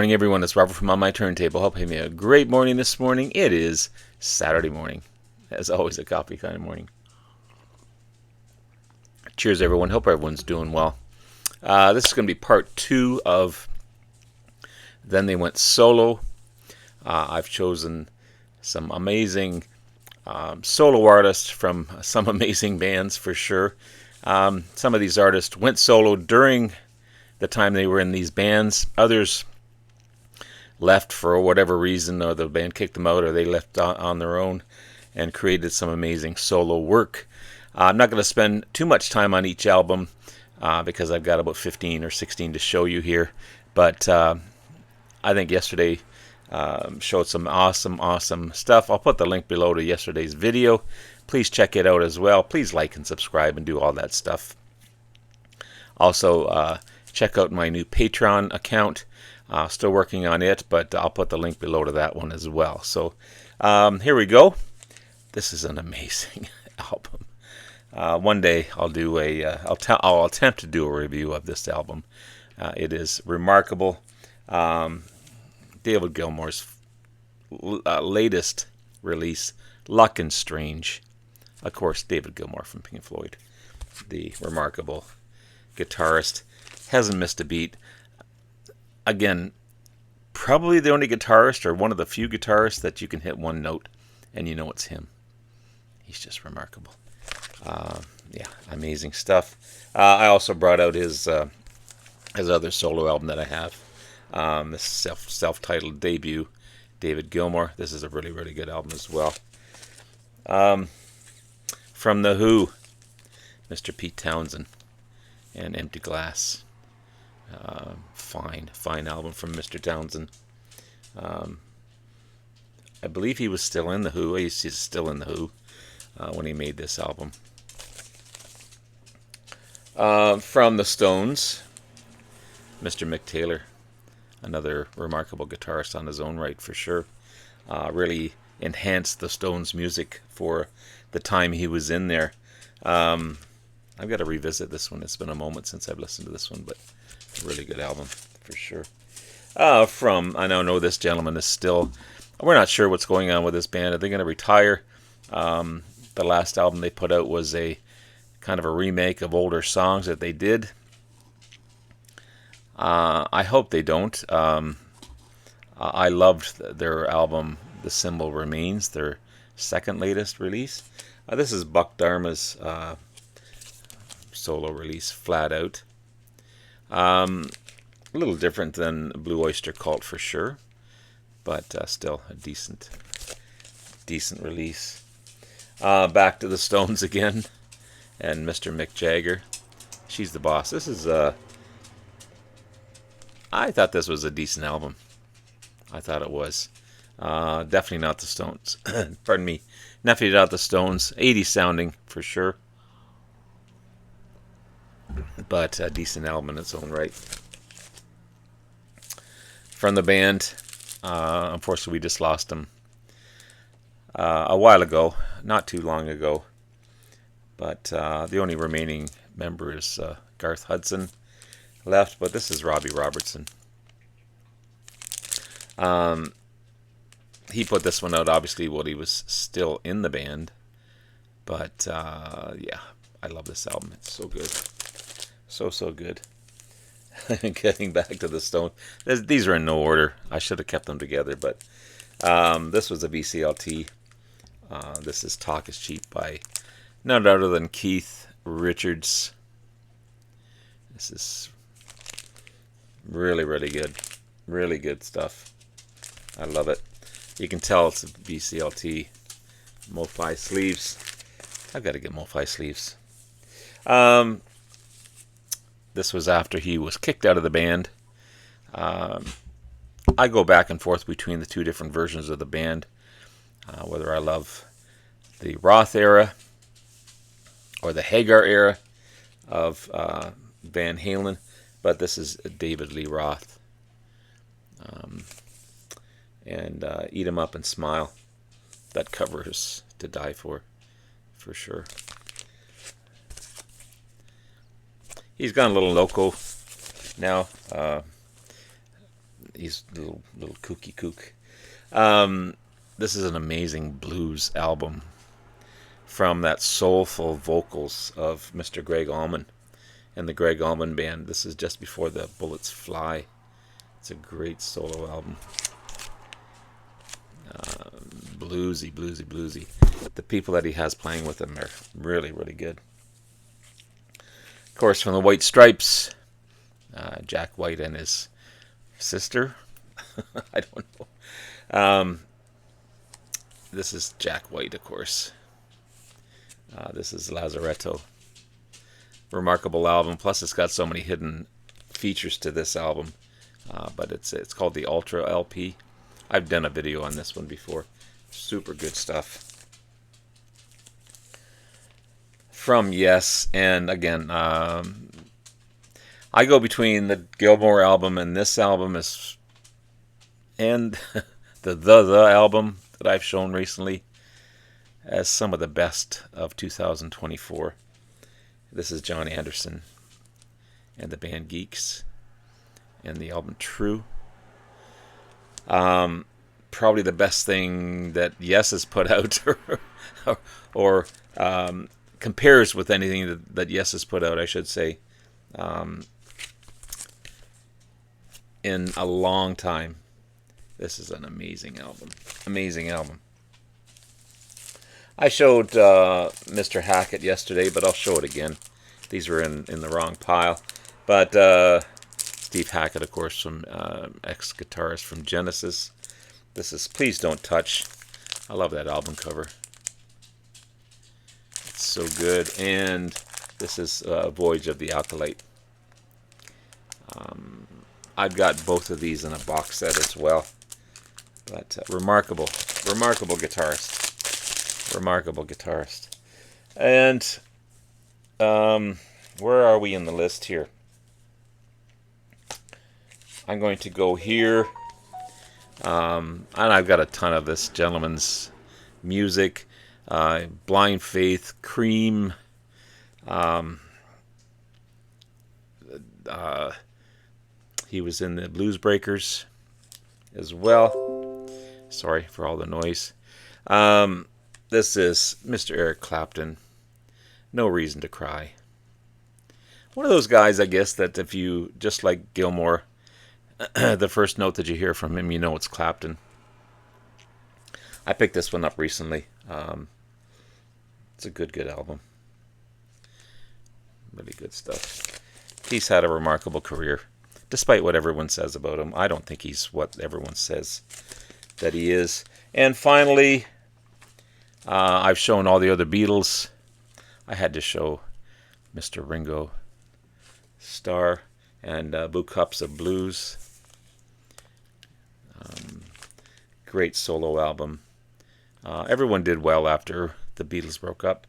morning, everyone. It's Robert from On My Turntable. Hope you're having a great morning this morning. It is Saturday morning. As always, a coffee kind of morning. Cheers, everyone. Hope everyone's doing well. This is going to be part 2 of Then They Went Solo. I've chosen some amazing solo artists from some amazing bands for sure. Some of these artists went solo during the time they were in these bands. Others left for whatever reason, or the band kicked them out, or they left on their own and created some amazing solo work. I'm not going to spend too much time on each album because I've got about 15 or 16 to show you here. But I think yesterday showed some awesome stuff. I'll put the link below to yesterday's video. Please check it out as well. Please like and subscribe and do all that stuff. Also, check out my new Patreon account. Still working on it, but I'll put the link below to that one as well. So here we go. This is an amazing album. One day I'll do I'll attempt to do a review of this album. It is remarkable. David Gilmour's latest release, Luck and Strange. Of course, David Gilmour from Pink Floyd, the remarkable guitarist, hasn't missed a beat. Again, probably the only guitarist, or one of the few guitarists, that you can hit one note and you know it's him. He's just remarkable. Yeah, amazing stuff. I also brought out his other solo album that I have. This self-titled debut, David Gilmour. This is a really good album as well. From The Who, Mr. Pete Townsend and Empty Glass. Fine album from Mr. Townsend. I believe he was still in The Who. He's still in The Who when he made this album. From The Stones, Mr. Mick Taylor. Another remarkable guitarist on his own right, for sure. Really enhanced the Stones' music for the time he was in there. I've got to revisit this one. It's been a moment since I've listened to this one, but a really good album, for sure. I know this gentleman is still... We're not sure what's going on with this band. Are they going to retire? The last album they put out was a kind of a remake of older songs that they did. I hope they don't. I loved their album, The Symbol Remains, their second latest release. This is Buck Dharma's solo release, Flat Out. A little different than Blue Oyster Cult for sure, but still a decent release. Back to the Stones again, and Mr. Mick Jagger. She's the Boss. This is I thought this was a decent album. I thought it was. Definitely not the Stones. Pardon me. Definitely not the Stones. 80s sounding for sure, but a decent album in its own right. From the band, unfortunately we just lost him a while ago, not too long ago, but the only remaining member is Garth Hudson left, but this is Robbie Robertson. He put this one out obviously while he was still in the band, but yeah, I love this album. It's so good. So good. Getting back to the Stones. These are in no order. I should have kept them together, but this was a VCLT. This is Talk Is Cheap by none other than Keith Richards. This is really good. Really good stuff. I love it. You can tell it's a VCLT. MoFi sleeves. I've got to get MoFi sleeves. This was after he was kicked out of the band. I go back and forth between the two different versions of the band, whether I love the Roth era or the Hagar era of Van Halen, but this is David Lee Roth. And Eat 'Em Up and Smile. That cover is to die for sure. He's gone a little loco now. He's a little kooky kook. This is an amazing blues album from that soulful vocals of Mr. Greg Allman and the Greg Allman Band. This is just before the Bullets Fly. It's a great solo album. Bluesy, bluesy, bluesy. The people that he has playing with him are really, really good. Of course, from the White Stripes, Jack White and his sister. I don't know. This is Jack White, of course. This is Lazaretto. Remarkable album. Plus, it's got so many hidden features to this album. But it's called the Ultra LP. I've done a video on this one before. Super good stuff. From Yes, and again, I go between the Gilmore album and this album, and the album that I've shown recently as some of the best of 2024. This is John Anderson and the band Geeks and the album True. Probably the best thing that Yes has put out, or compares with anything that Yes has put out, I should say, in a long time. This is an amazing album. Amazing album. I showed Mr. Hackett yesterday, but I'll show it again. These were in the wrong pile. But Steve Hackett, of course, from ex-guitarist from Genesis. This is Please Don't Touch. I love that album cover. It's so good. And this is Voyage of the Alkalite. I've got both of these in a box set as well. But remarkable guitarist. Remarkable guitarist. And where are we in the list here? I'm going to go here. And I've got a ton of this gentleman's music. Blind Faith, Cream. He was in the Blues Breakers as well. Sorry for all the noise. This is Mr. Eric Clapton. No Reason to Cry. One of those guys, I guess, that if you, just like Gilmore, the first note that you hear from him, you know it's Clapton. I picked this one up recently. It's a good album. Really good stuff. He's had a remarkable career, despite what everyone says about him. I don't think he's what everyone says that he is. And finally, I've shown all the other Beatles. I had to show Mr. Ringo Starr and Blue Cups of Blues. Great solo album. Everyone did well after the Beatles broke up.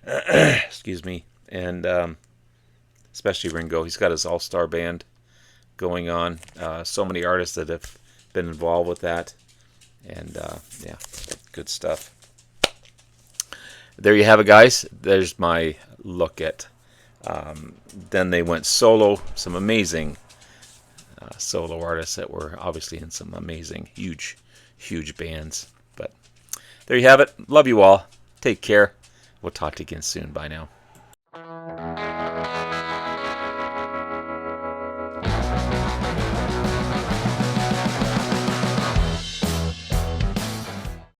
Excuse me. And especially Ringo. He's got his all-star band going on. So many artists that have been involved with that. And yeah, good stuff. There you have it, guys. There's my look at. Then they went solo. Some amazing solo artists that were obviously in some amazing, huge bands. But there you have it. Love you all. Take care. We'll talk to you again soon. Bye now.